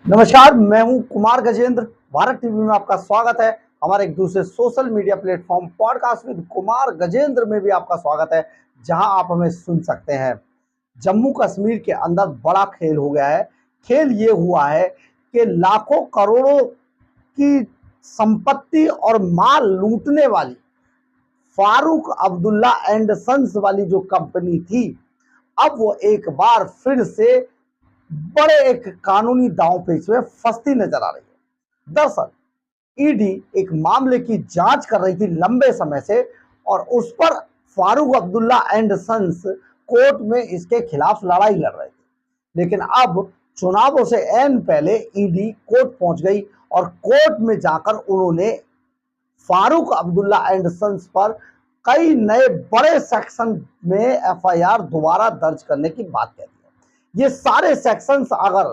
नमस्कार, मैं हूं कुमार गजेंद्र। भारत टीवी में आपका स्वागत है। हमारे एक दूसरे social media platform podcast with Kumar Gajendra में भी आपका स्वागत है, जहां आप हमें सुन सकते हैं। जम्मू कश्मीर के अंदर बड़ा खेल हो गया है। खेल ये हुआ है कि लाखों करोड़ों की संपत्ति और माल लूटने वाली फारूक अब्दुल्ला एंड सन्स वाली जो कंपनी थी, अब वो एक बार फिर से बड़े एक कानूनी दांवपेच में फंसती नजर आ रही है। दरअसल ईडी एक मामले की जांच कर रही थी लंबे समय से, और उस पर Farooq Abdullah and sons court में इसके खिलाफ लड़ाई लड़ रहे थे। लेकिन अब चुनावों से ऐन पहले ईडी कोर्ट पहुंच गई और कोर्ट में जाकर उन्होंने फारूक अब्दुल्ला एंड सन्स पर कई नए बड़े सेक्शन में एफआईआर दोबारा दर्ज करने की बात कह दी है। ये सारे सेक्शंस अगर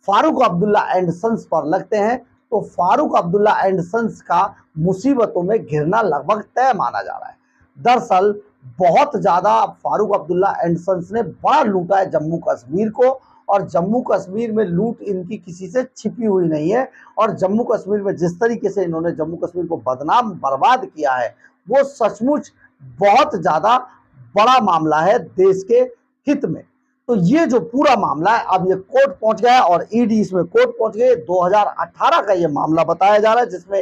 फारूक अब्दुल्ला एंड सन्स पर लगते हैं तो फारूक अब्दुल्ला एंड सन्स का मुसीबतों में घिरना लगभग तय माना जा रहा है। दरअसल बहुत ज्यादा फारूक अब्दुल्ला एंड सन्स ने बड़ा लूटा है जम्मू कश्मीर को, और जम्मू कश्मीर में लूट इनकी किसी से छिपी हुई नहीं है। और जम्मू कश्मीर में जिस तरीके से इन्होंने जम्मू कश्मीर को बदनाम बर्बाद किया है, वो सचमुच बहुत ज्यादा बड़ा मामला है देश के हित में। तो ये जो पूरा मामला है, अब ये कोर्ट पहुंच गया है और ईडी इसमें कोर्ट पहुंच गई। 2018 का ये मामला बताया जा रहा है, जिसमें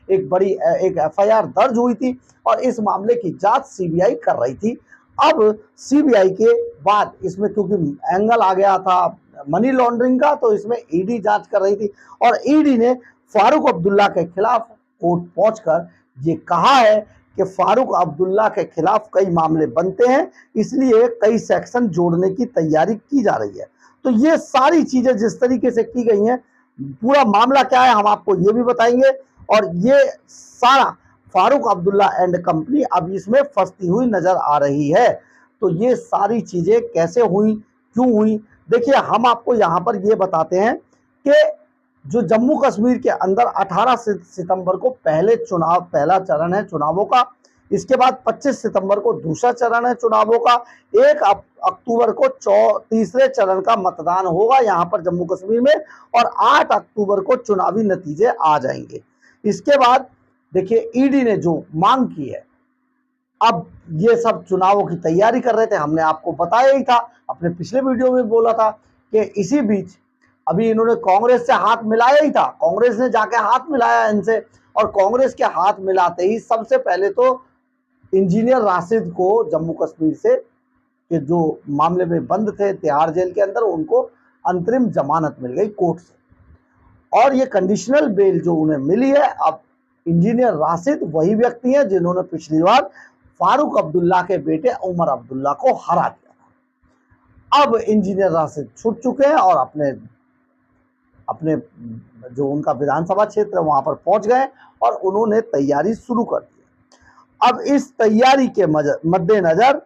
एक बड़ी एक एफआईआर दर्ज हुई थी और इस मामले की जांच सीबीआई कर रही थी। अब सीबीआई के बाद इसमें क्योंकि एंगल आ गया था मनी लॉन्ड्रिंग का, तो इसमें ईडी जांच कर रही थी और ईडी ने फारूक अब्दुल्ला के खिलाफ कोर्ट पहुंचकर ये कहा है कि फारूक अब्दुल्ला के खिलाफ कई मामले बनते हैं, इसलिए कई सेक्शन जोड़ने की तैयारी की जा रही है। तो ये सारी चीजें जिस तरीके से की गई हैं, पूरा मामला क्या है हम आपको ये भी बताएंगे। और ये सारा फारूक अब्दुल्ला एंड कंपनी अब इसमें फंसती हुई नजर आ रही है। तो ये सारी चीजें कैसे हुई, क्यों हुई, देखिए हम आपको यहाँ पर ये बताते हैं कि जो जम्मू कश्मीर के अंदर 18 सितंबर को पहला चरण है चुनावों का। इसके बाद 25 सितंबर को दूसरा चरण है चुनावों का। 1 अक्टूबर को तीसरे चरण का मतदान होगा यहाँ पर जम्मू कश्मीर में, और 8 अक्टूबर को चुनावी नतीजे आ जाएंगे। इसके बाद देखिए ईडी ने जो मांग की है, अब ये सब चुनावों की तैयारी कर रहे थे, हमने आपको बताया ही था, अपने पिछले वीडियो में बोला था कि इसी बीच अभी इन्होंने कांग्रेस से हाथ मिलाया ही था। कांग्रेस ने जाके हाथ मिलाया इनसे, और कांग्रेस के हाथ मिलाते ही सबसे पहले तो इंजीनियर राशिद को जम्मू कश्मीर से के जो मामले में बंद थे तिहाड़ जेल के अंदर, उनको अंतरिम जमानत मिल गई कोर्ट से, और ये कंडीशनल बेल जो उन्हें मिली है। अब इंजीनियर राशिद वही व्यक्ति हैं जिन्होंने पिछली बार फारूक अब्दुल्ला के बेटे उमर अब्दुल्ला को हरा दिया था। अब इंजीनियर राशिद छूट चुके हैं और अपने जो उनका विधानसभा क्षेत्र है वहां पर पहुंच गए और उन्होंने तैयारी शुरू कर दी। अब इस तैयारी के मद्देनजर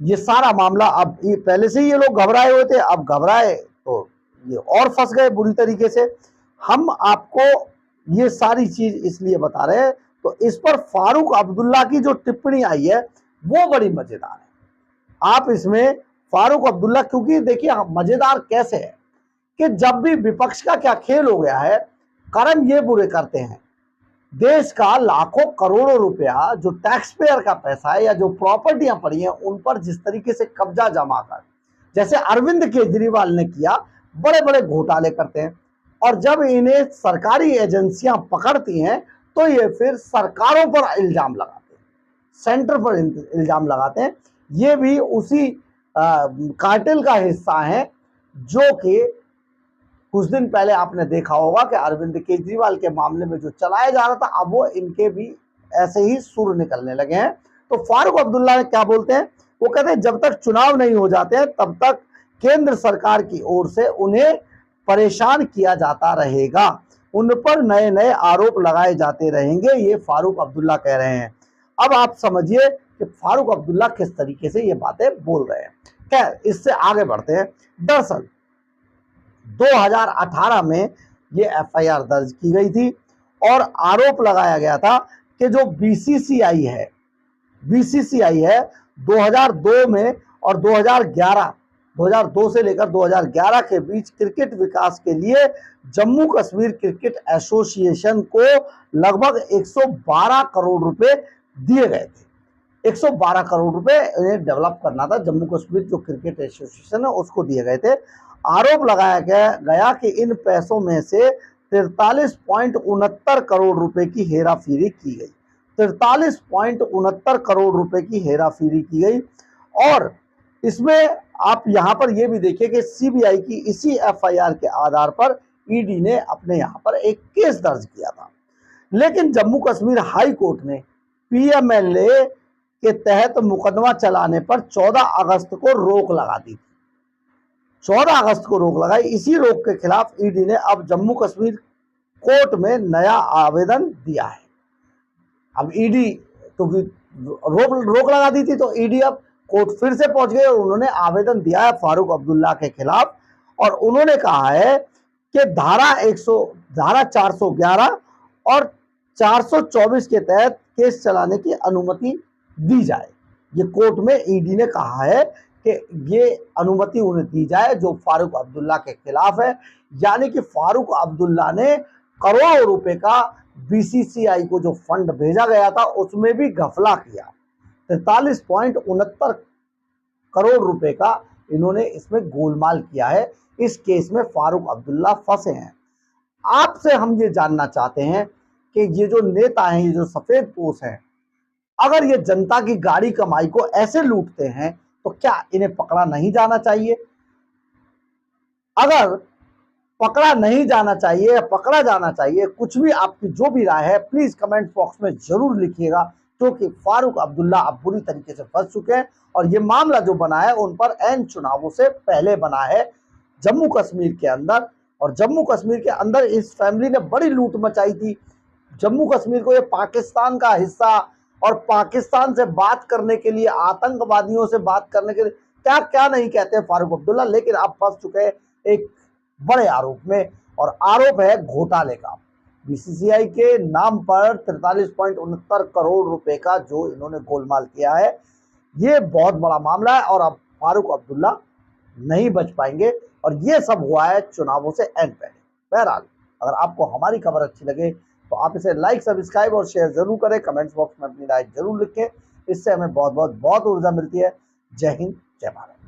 ये सारा मामला, अब पहले से ही ये लोग घबराए हुए थे, अब घबराए तो ये और फंस गए बुरी तरीके से। हम आपको ये सारी चीज इसलिए बता रहे हैं, तो इस पर फारूक अब्दुल्ला की जो टिप्पणी आई है वो बड़ी मजेदार है। आप इसमें फारूक अब्दुल्ला, क्योंकि देखिए मजेदार कैसे है कि जब भी विपक्ष का क्या खेल हो गया है, कर्म ये बुरे करते हैं, देश का लाखों करोड़ों रुपया जो टैक्स पेयर का पैसा है या जो प्रॉपर्टियां पड़ी हैं उन पर जिस तरीके से कब्जा जमा कर, जैसे अरविंद केजरीवाल ने किया, बड़े बड़े घोटाले करते हैं, और जब इन्हें सरकारी एजेंसियां पकड़ती हैं तो ये फिर सरकारों पर इल्जाम लगाते हैं, सेंटर पर इल्जाम लगाते हैं। ये भी उसी कार्टेल का हिस्सा है जो कि कुछ दिन पहले आपने देखा होगा कि अरविंद केजरीवाल के मामले में जो चलाया जा रहा था, अब वो इनके भी ऐसे ही सुर निकलने लगे हैं। तो फारूक अब्दुल्ला ने क्या बोलते हैं, वो कहते हैं जब तक चुनाव नहीं हो जाते हैं तब तक केंद्र सरकार की ओर से उन्हें परेशान किया जाता रहेगा, उन पर नए नए आरोप लगाए जाते रहेंगे, ये फारूक अब्दुल्ला कह रहे हैं। अब आप समझिए कि फारूक अब्दुल्ला किस तरीके से ये बातें बोल रहे हैं। खैर, इससे आगे बढ़ते हैं। दरअसल 2018 में ये एफआईआर दर्ज की गई थी और आरोप लगाया गया था कि जो बीसीसीआई है 2002 में और 2011 2002 से लेकर 2011 के बीच क्रिकेट विकास के लिए जम्मू कश्मीर क्रिकेट एसोसिएशन को लगभग 112 करोड़ रुपए दिए गए थे। 112 करोड़ रुपए इन्हें डेवलप करना था, जम्मू कश्मीर जो क्रिकेट एसोसिएशन है उसको दिए गए थे। आरोप लगाया गया कि इन पैसों में से 43.69 करोड़ रुपए की हेराफेरी की गई। 43.69 करोड़ रुपए की हेराफेरी की गई। और इसमें आप यहां पर यह भी देखिए कि सीबीआई की इसी एफआईआर के आधार पर ईडी ने अपने यहां पर एक केस दर्ज किया था। लेकिन जम्मू कश्मीर हाई कोर्ट ने पीएमएलए के तहत मुकदमा चलाने पर 14 अगस्त को रोक लगा दी थी। 14 अगस्त को रोक लगाई। इसी रोक के खिलाफ ईडी ने अब जम्मू कश्मीर कोर्ट में नया आवेदन दिया है। अब ईडी क्योंकि रोक लगा दी थी तो ईडी अब कोर्ट फिर से पहुंच गए और उन्होंने आवेदन दिया है फारूक अब्दुल्ला के खिलाफ। और उन्होंने कहा है कि धारा 411 और 424 के तहत केस चलाने की अनुमति दी जाए। ये कोर्ट में ईडी ने कहा है कि ये अनुमति उन्हें दी जाए जो फारूक अब्दुल्ला के खिलाफ है। यानी कि फारूक अब्दुल्ला ने करोड़ों रुपए का बीसीसीआई को जो फंड भेजा गया था उसमें भी घपला किया। 43.69 करोड़ रुपए का इन्होंने इसमें गोलमाल किया है। इस केस में फारूक अब्दुल्ला फंसे हैं। आपसे हम ये जानना चाहते हैं कि ये जो नेता हैं, ये जो सफेद पोश हैं, अगर ये जनता की गाड़ी कमाई को ऐसे लूटते हैं तो क्या इन्हें पकड़ा नहीं जाना चाहिए? अगर पकड़ा नहीं जाना चाहिए या पकड़ा जाना चाहिए, कुछ भी आपकी जो भी राय है प्लीज कमेंट बॉक्स में जरूर लिखिएगा, क्योंकि फारूक अब्दुल्ला अब बुरी तरीके से फंस चुके हैं और ये मामला जो बना है उन पर एन चुनावों से पहले बना है जम्मू कश्मीर के अंदर। और जम्मू कश्मीर के अंदर इस फैमिली ने बड़ी लूट मचाई थी। जम्मू कश्मीर को ये पाकिस्तान का हिस्सा और पाकिस्तान से बात करने के लिए, आतंकवादियों से बात करने के लिए क्या क्या नहीं कहते हैं फारूक अब्दुल्ला, लेकिन अब फंस चुके हैं एक बड़े आरोप में। और आरोप है घोटाले का। बीसीसीआई के नाम पर 43.69 करोड़ रुपए का जो इन्होंने गोलमाल किया है, ये बहुत बड़ा मामला है और अब फारूक अब्दुल्ला नहीं बच पाएंगे। और ये सब हुआ है चुनावों से एन पहले। बहरहाल, अगर आपको हमारी खबर अच्छी लगे तो आप इसे लाइक, सब्सक्राइब और शेयर जरूर करें। कमेंट्स बॉक्स में अपनी राय जरूर लिखें। इससे हमें बहुत ऊर्जा मिलती है। जय हिंद, जय भारत।